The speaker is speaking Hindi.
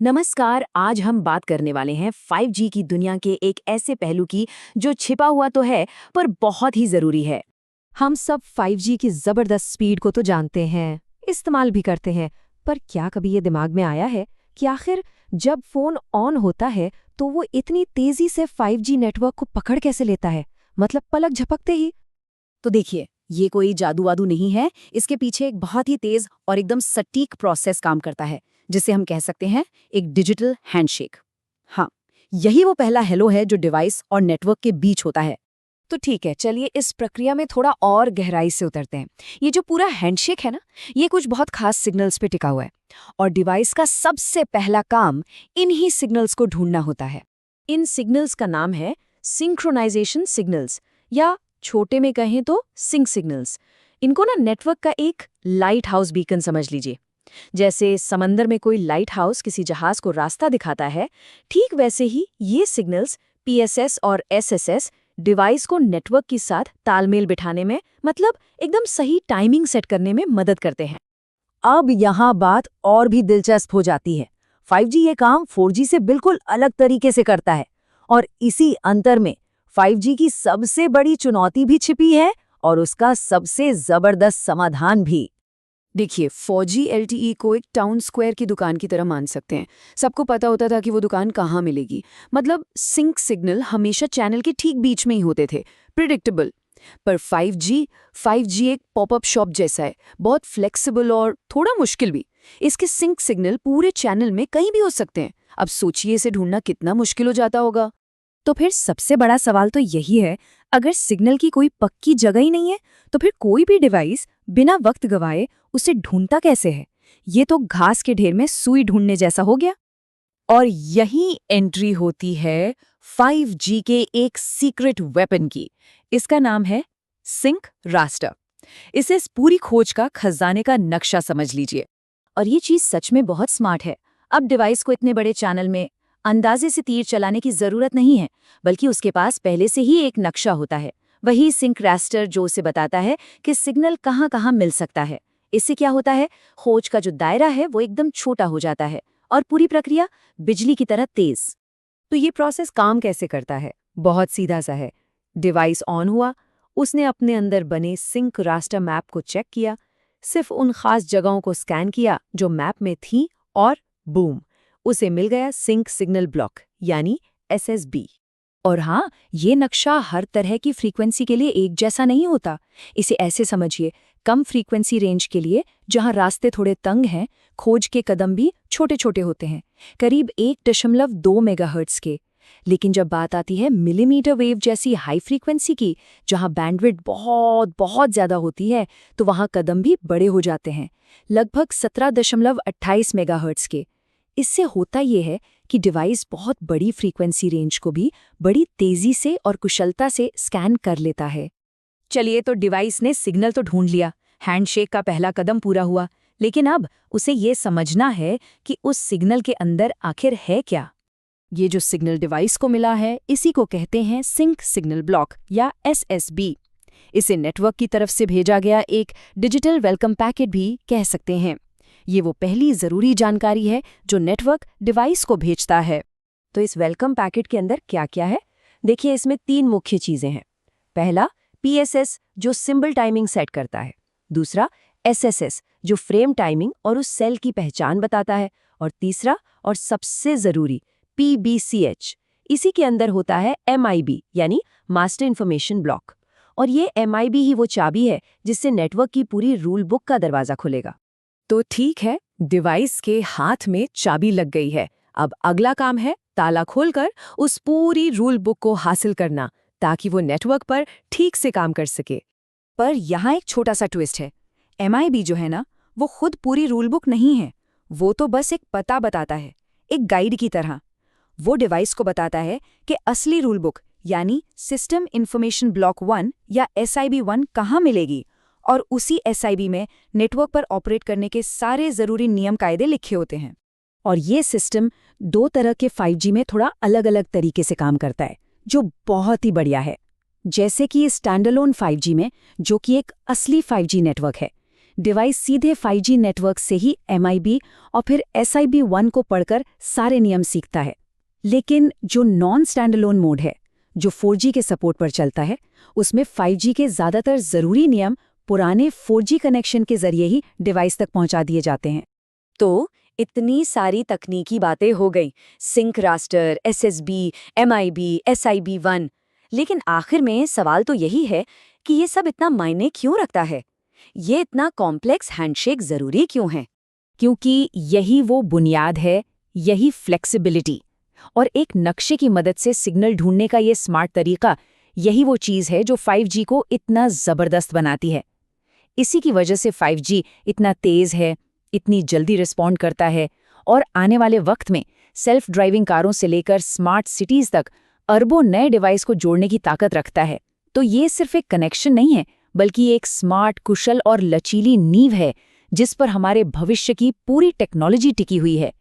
नमस्कार। आज हम बात करने वाले हैं 5G की दुनिया के एक ऐसे पहलू की जो छिपा हुआ तो है पर बहुत ही जरूरी है। हम सब 5G की जबरदस्त स्पीड को तो जानते हैं, इस्तेमाल भी करते हैं, पर क्या कभी ये दिमाग में आया है कि आखिर जब फोन ऑन होता है तो वो इतनी तेजी से 5G नेटवर्क को पकड़ कैसे लेता है? मतलब पलक झपकते ही। तो देखिए, ये कोई जादू वादू नहीं है। इसके पीछे एक बहुत ही तेज और एकदम सटीक प्रोसेस काम करता है, जिसे हम कह सकते हैं एक डिजिटल हैंडशेक। हाँ, यही वो पहला हेलो है जो डिवाइस और नेटवर्क के बीच होता है। तो ठीक है, चलिए इस प्रक्रिया में थोड़ा और गहराई से उतरते हैं। ये जो पूरा हैंडशेक है ना, ये कुछ बहुत खास सिग्नल्स पे टिका हुआ है और डिवाइस का सबसे पहला काम इन्हीं सिग्नल्स को ढूंढना होता है। इन सिग्नल्स का नाम है सिंक्रोनाइजेशन सिग्नल्स, या छोटे में कहें तो सिंक सिग्नल्स। इनको ना नेटवर्क का एक लाइट हाउस बीकन समझ लीजिए। जैसे समंदर में कोई लाइट हाउस किसी जहाज को रास्ता दिखाता है, ठीक वैसे ही ये सिग्नल्स पीएसएस और एसएसएस डिवाइस को नेटवर्क के साथ तालमेल बिठाने में, मतलब एकदम सही टाइमिंग सेट करने में मदद करते हैं। अब यहाँ बात और भी दिलचस्प हो जाती है। 5G ये काम 4G से बिल्कुल अलग तरीके से करता है, और इसी अंतर में 5G की सबसे बड़ी चुनौती भी छिपी है और उसका सबसे जबरदस्त समाधान भी। देखिए, 4G LTE को एक टाउन स्क्वायर की दुकान की तरह मान सकते हैं। सबको पता होता था कि वो दुकान कहाँ मिलेगी। मतलब सिंक सिग्नल हमेशा चैनल के ठीक बीच में ही होते थे, प्रिडिक्टेबल। पर 5G एक पॉपअप शॉप जैसा है, बहुत फ्लेक्सिबल और थोड़ा मुश्किल भी। इसके सिंक सिग्नल पूरे चैनल में कहीं भी हो सकते हैं। अब सोचिए, इसे ढूंढना कितना मुश्किल हो जाता होगा। तो फिर सबसे बड़ा सवाल तो यही है, अगर सिग्नल की कोई पक्की जगह ही नहीं है तो फिर कोई भी डिवाइस बिना वक्त गवाए उसे ढूंढता कैसे है? ये तो घास के ढेर में सुई ढूंढने जैसा हो गया। और यही एंट्री होती है 5G के एक सीक्रेट वेपन की। इसका नाम है सिंक रास्टर। इसे इस पूरी खोज का खजाने का नक्शा समझ लीजिए। और ये चीज सच में बहुत स्मार्ट है। अब डिवाइस को इतने बड़े चैनल में अंदाजे से तीर चलाने की जरूरत नहीं है, बल्कि उसके पास पहले से ही एक नक्शा होता है। वही सिंक रास्टर जो उसे बताता है कि सिग्नल कहाँ कहाँ मिल सकता है। इससे क्या होता है, खोज का जो दायरा है वो एकदम छोटा हो जाता है और पूरी प्रक्रिया बिजली की तरह तेज। तो ये प्रोसेस काम कैसे करता है? बहुत सीधा सा है। डिवाइस ऑन हुआ, उसने अपने अंदर बने सिंक रास्टर मैप को चेक किया, सिर्फ उन खास जगहों को स्कैन किया जो मैप में थी, और बूम, उसे मिल गया सिंक सिग्नल ब्लॉक, यानी SSB। और हाँ, ये नक्शा हर तरह की फ्रीक्वेंसी के लिए एक जैसा नहीं होता। इसे ऐसे समझिए, कम फ्रीक्वेंसी रेंज के लिए जहाँ रास्ते थोड़े तंग हैं, खोज के कदम भी छोटे छोटे होते हैं, करीब 1.2 मेगाहर्ट्ज के। लेकिन जब बात आती है मिलीमीटर वेव जैसी हाई फ्रीक्वेंसी की, जहाँ बैंडविड्थ बहुत बहुत ज्यादा होती है, तो वहाँ कदम भी बड़े हो जाते हैं, लगभग 17.28 मेगाहर्ट्ज के। इससे होता ये है कि डिवाइस बहुत बड़ी फ्रीक्वेंसी रेंज को भी बड़ी तेजी से और कुशलता से स्कैन कर लेता है। चलिए, तो डिवाइस ने सिग्नल तो ढूंढ लिया, हैंडशेक का पहला कदम पूरा हुआ। लेकिन अब उसे ये समझना है कि उस सिग्नल के अंदर आखिर है क्या। ये जो सिग्नल डिवाइस को मिला है, इसी को कहते हैं सिंक सिग्नल ब्लॉक, या SSB। इसे नेटवर्क की तरफ से भेजा गया एक डिजिटल वेलकम पैकेट भी कह सकते हैं। ये वो पहली जरूरी जानकारी है जो नेटवर्क डिवाइस को भेजता है। तो इस वेलकम पैकेट के अंदर क्या क्या है? देखिए, इसमें 3 मुख्य चीजें हैं। पहला, PSS जो सिंबल टाइमिंग सेट करता है। दूसरा, SSS जो फ्रेम टाइमिंग और उस सेल की पहचान बताता है। और तीसरा और सबसे जरूरी, PBCH। इसी के अंदर होता है MIB, यानी मास्टर इन्फॉर्मेशन ब्लॉक। और ये MIB ही वो चाबी है जिससे नेटवर्क की पूरी रूल बुक का दरवाजा खुलेगा। तो ठीक है, डिवाइस के हाथ में चाबी लग गई है। अब अगला काम है ताला खोलकर उस पूरी रूल बुक को हासिल करना, ताकि वो नेटवर्क पर ठीक से काम कर सके। पर यहाँ एक छोटा सा ट्विस्ट है। MIB जो है ना, वो खुद पूरी रूल बुक नहीं है। वो तो बस एक पता बताता है, एक गाइड की तरह। वो डिवाइस को बताता है कि असली रूल बुक, यानी सिस्टम इंफॉर्मेशन ब्लॉक 1 या SIB1 कहाँ मिलेगी, और उसी SIB में नेटवर्क पर ऑपरेट करने के सारे जरूरी नियम कायदे लिखे होते हैं। और ये सिस्टम 2 तरह के 5G में थोड़ा अलग अलग तरीके से काम करता है, जो बहुत ही बढ़िया है। जैसे कि स्टैंडअलोन 5G में, जो कि एक असली 5G नेटवर्क है, डिवाइस सीधे 5G नेटवर्क से ही MIB और फिर SIB1 को पढ़कर सारे नियम सीखता है। लेकिन जो नॉन स्टैंडअलोन मोड है, जो 4G के सपोर्ट पर चलता है, उसमें 5G के ज़्यादातर ज़रूरी नियम पुराने 4G कनेक्शन के ज़रिए ही डिवाइस तक पहुंचा दिए जाते हैं। तो इतनी सारी तकनीकी बातें हो गई, sink raster, SSB, MIB, SIB1, लेकिन आखिर में सवाल तो यही है कि ये सब इतना मायने क्यों रखता है? ये इतना कॉम्प्लेक्स हैंडशेक ज़रूरी क्यों है? क्योंकि यही वो बुनियाद है, यही फ्लेक्सिबिलिटी और एक नक्शे की मदद से सिग्नल ढूंढने का ये स्मार्ट तरीका, यही वो चीज़ है जो 5G को इतना ज़बरदस्त बनाती है। इसी की वजह से 5G इतना तेज़ है, इतनी जल्दी रिस्पॉन्ड करता है और आने वाले वक्त में सेल्फ ड्राइविंग कारों से लेकर स्मार्ट सिटीज़ तक अरबों नए डिवाइस को जोड़ने की ताकत रखता है। तो ये सिर्फ एक कनेक्शन नहीं है, बल्कि एक स्मार्ट, कुशल और लचीली नींव है जिस पर हमारे भविष्य की पूरी टेक्नोलॉजी टिकी हुई है।